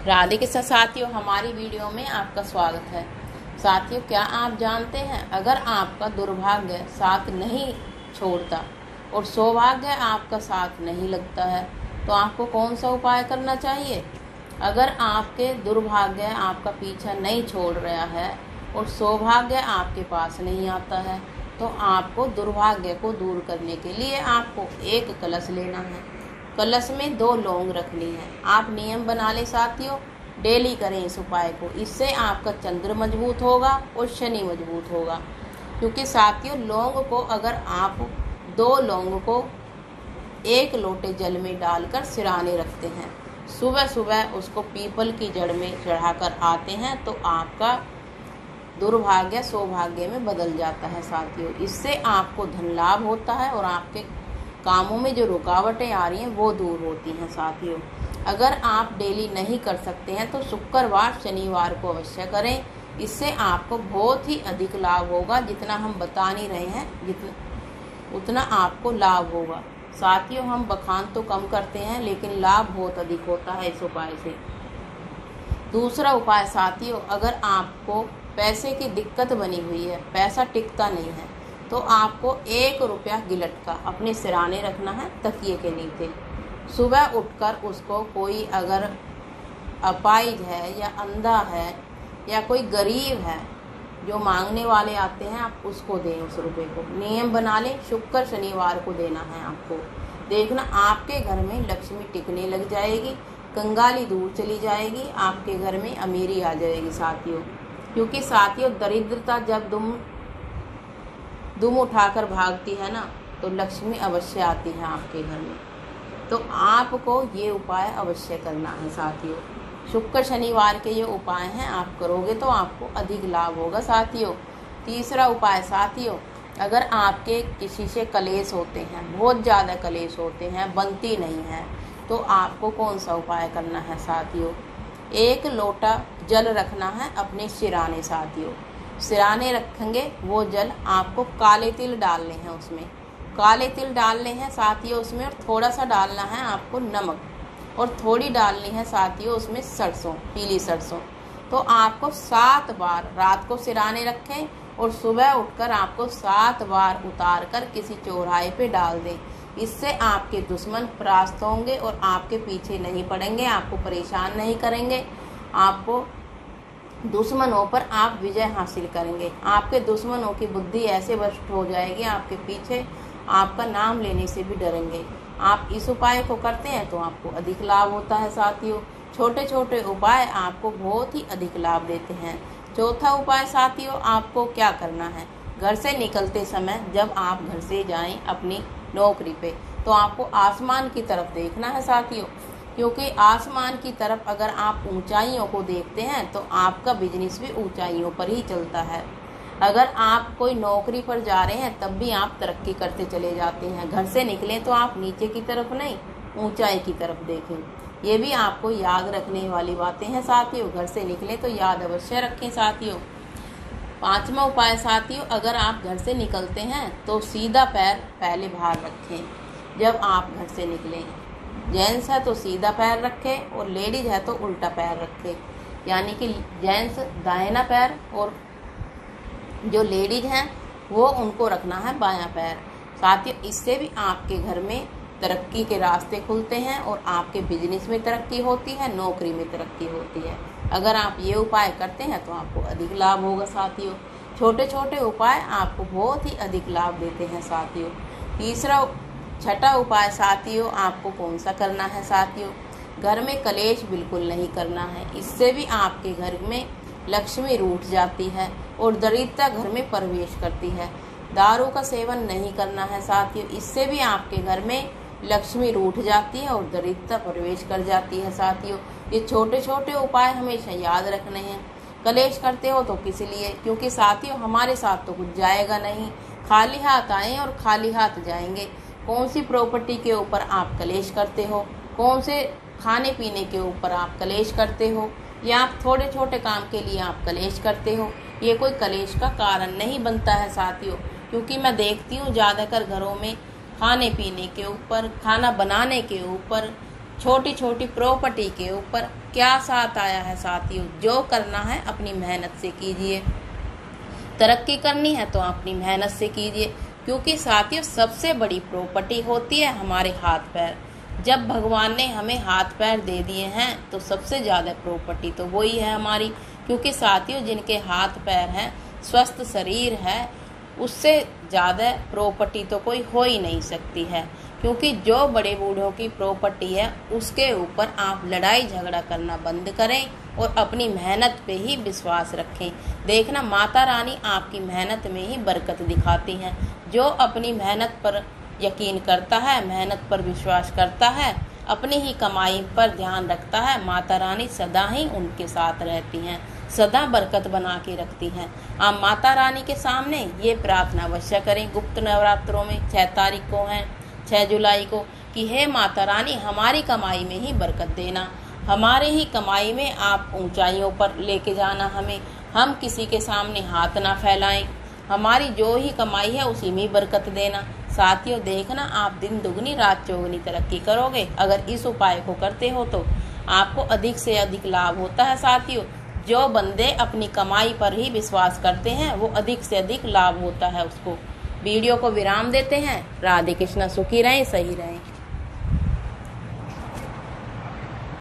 राधे कृष्ण साथियों, हमारी वीडियो में आपका स्वागत है। साथियों, क्या आप जानते हैं, अगर आपका दुर्भाग्य साथ नहीं छोड़ता और सौभाग्य आपका साथ नहीं लगता है तो आपको कौन सा उपाय करना चाहिए। अगर आपके दुर्भाग्य आपका पीछा नहीं छोड़ रहा है और सौभाग्य आपके पास नहीं आता है तो आपको दुर्भाग्य को दूर करने के लिए आपको एक कलश लेना है। कलश में 2 लौंग रखनी है। आप नियम बना ले साथियों, डेली करें इस उपाय को। इससे आपका चंद्र मजबूत होगा और शनि मजबूत होगा। क्योंकि साथियों, लौंग को अगर आप 2 लौंग को 1 लोटे जल में डालकर सिराने रखते हैं, सुबह सुबह उसको पीपल की जड़ में चढ़ाकर आते हैं तो आपका दुर्भाग्य सौभाग्य में बदल जाता है साथियों। इससे आपको धन लाभ होता है और आपके कामों में जो रुकावटें आ रही हैं वो दूर होती हैं साथियों। अगर आप डेली नहीं कर सकते हैं तो शुक्रवार शनिवार को अवश्य करें। इससे आपको बहुत ही अधिक लाभ होगा। जितना हम बता नहीं रहे हैं उतना आपको लाभ होगा साथियों। हम बखान तो कम करते हैं लेकिन लाभ बहुत अधिक होता है इस उपाय से। दूसरा उपाय साथियों, अगर आपको पैसे की दिक्कत बनी हुई है, पैसा टिकता नहीं है, तो आपको 1 रुपया गिलट का अपने सिराने रखना है तकिए के नीचे। सुबह उठकर उसको कोई अगर अपाहिज है या अंधा है या कोई गरीब है जो मांगने वाले आते हैं, आप उसको दें उस रुपए को। नियम बना लें, शुक्र शनिवार को देना है आपको। देखना आपके घर में लक्ष्मी टिकने लग जाएगी, कंगाली दूर चली जाएगी, आपके घर में अमीरी आ जाएगी साथियों। क्योंकि साथियों, दरिद्रता जब दुम उठाकर भागती है ना तो लक्ष्मी अवश्य आती है आपके घर में। तो आपको ये उपाय अवश्य करना है साथियों। शुक्र शनिवार के ये उपाय हैं, आप करोगे तो आपको अधिक लाभ होगा साथियों। तीसरा उपाय साथियों, अगर आपके किसी से कलेश होते हैं, बहुत ज़्यादा कलेश होते हैं, बनती नहीं है, तो आपको कौन सा उपाय करना है साथियों। 1 लोटा जल रखना है अपने सिराने साथियों। सिराने रखेंगे वो जल, आपको काले तिल डालने हैं उसमें। काले तिल डालने हैं साथियों उसमें, और थोड़ा सा डालना है आपको नमक, और थोड़ी डालनी है साथियों उसमें सरसों, पीली सरसों। तो आपको 7 बार रात को सिराने रखें और सुबह उठकर आपको 7 बार उतार कर किसी चौराहे पे डाल दें। इससे आपके दुश्मन परास्त होंगे और आपके पीछे नहीं पड़ेंगे, आपको परेशान नहीं करेंगे। आपको दुश्मनों पर आप विजय हासिल करेंगे। आपके दुश्मनों की बुद्धि ऐसे भ्रष्ट हो जाएगी, आपके पीछे आपका नाम लेने से भी डरेंगे। आप इस उपाय को करते हैं तो आपको अधिक लाभ होता है साथियों। छोटे छोटे उपाय आपको बहुत ही अधिक लाभ देते हैं। चौथा उपाय साथियों, आपको क्या करना है, घर से निकलते समय जब आप घर से जाएं अपनी नौकरी पे, तो आपको आसमान की तरफ देखना है साथियों। क्योंकि आसमान की तरफ अगर आप ऊंचाइयों को देखते हैं तो आपका बिजनेस भी ऊंचाइयों पर ही चलता है। अगर आप कोई नौकरी पर जा रहे हैं तब भी आप तरक्की करते चले जाते हैं। घर से निकलें तो आप नीचे की तरफ नहीं, ऊंचाई की तरफ देखें। ये भी आपको याद रखने वाली बातें हैं साथियों। घर से निकलें तो याद अवश्य रखें साथियों। 5वां उपाय साथियों, अगर आप घर से निकलते हैं तो सीधा पैर पहले बाहर रखें जब आप घर से निकलें। जेंट्स है तो सीधा पैर रखें और लेडीज है तो उल्टा पैर रखें। यानी कि जेंट्स दाहिना पैर और जो लेडीज हैं वो उनको रखना है बायां पैर साथियों। इससे भी आपके घर में तरक्की के रास्ते खुलते हैं और आपके बिजनेस में तरक्की होती है, नौकरी में तरक्की होती है। अगर आप ये उपाय करते हैं तो आपको अधिक लाभ होगा साथियों। छोटे छोटे उपाय आपको बहुत ही अधिक लाभ देते हैं साथियों। छठा उपाय साथियों, आपको कौन सा करना है साथियों, घर में कलेश बिल्कुल नहीं करना है। इससे भी आपके घर में लक्ष्मी रूठ जाती है और दरिद्रता घर में प्रवेश करती है। दारू का सेवन नहीं करना है साथियों, इससे भी आपके घर में लक्ष्मी रूठ जाती है और दरिद्रता प्रवेश कर जाती है साथियों। ये छोटे छोटे उपाय हमेशा याद रखने हैं। कलेश करते हो तो किस लिए, क्योंकि साथियों हमारे साथ तो कुछ जाएगा नहीं। खाली हाथ आए और खाली हाथ जाएंगे। कौन सी प्रॉपर्टी के ऊपर आप कलेश करते हो, कौन से खाने पीने के ऊपर आप कलेश करते हो, या आप थोड़े छोटे काम के लिए आप कलेश करते हो, ये कोई कलेश का कारण नहीं बनता है साथियों। क्योंकि मैं देखती हूँ ज़्यादातर घरों में खाने पीने के ऊपर, खाना बनाने के ऊपर छोटी छोटी प्रॉपर्टी के ऊपर क्या साथ आया है साथियों। जो करना है अपनी मेहनत से कीजिए, तरक्की करनी है तो अपनी मेहनत से कीजिए, क्योंकि साथियों सबसे बड़ी प्रॉपर्टी होती है हमारे हाथ पैर। जब भगवान ने हमें हाथ पैर दे दिए हैं तो सबसे ज़्यादा प्रॉपर्टी तो वही है हमारी, क्योंकि साथियों जिनके हाथ पैर हैं, स्वस्थ शरीर है, उससे ज़्यादा प्रॉपर्टी तो कोई हो ही नहीं सकती है। क्योंकि जो बड़े बूढ़ों की प्रॉपर्टी है उसके ऊपर आप लड़ाई झगड़ा करना बंद करें और अपनी मेहनत पे ही विश्वास रखें। देखना माता रानी आपकी मेहनत में ही बरकत दिखाती हैं। जो अपनी मेहनत पर यकीन करता है, मेहनत पर विश्वास करता है, अपनी ही कमाई पर ध्यान रखता है, माता रानी सदा ही उनके साथ रहती हैं, सदा बरकत बना के रखती हैं। आप माता रानी के सामने ये प्रार्थना अवश्य करें गुप्त नवरात्रों में 6 तारीख को है, 6 जुलाई को, कि हे माता रानी हमारी कमाई में ही बरकत देना, हमारे ही कमाई में आप ऊंचाइयों पर लेके जाना हमें, हम किसी के सामने हाथ ना फैलाएं, हमारी जो ही कमाई है उसी में बरकत देना। साथियों देखना आप दिन दुगनी रात चौगुनी तरक्की करोगे अगर इस उपाय को करते हो तो आपको अधिक से अधिक लाभ होता है। साथियों जो बंदे अपनी कमाई पर ही विश्वास करते हैं वो अधिक से अधिक लाभ होता है उसको। वीडियो को विराम देते हैं। राधे कृष्णा, सुखी रहें, सही रहें।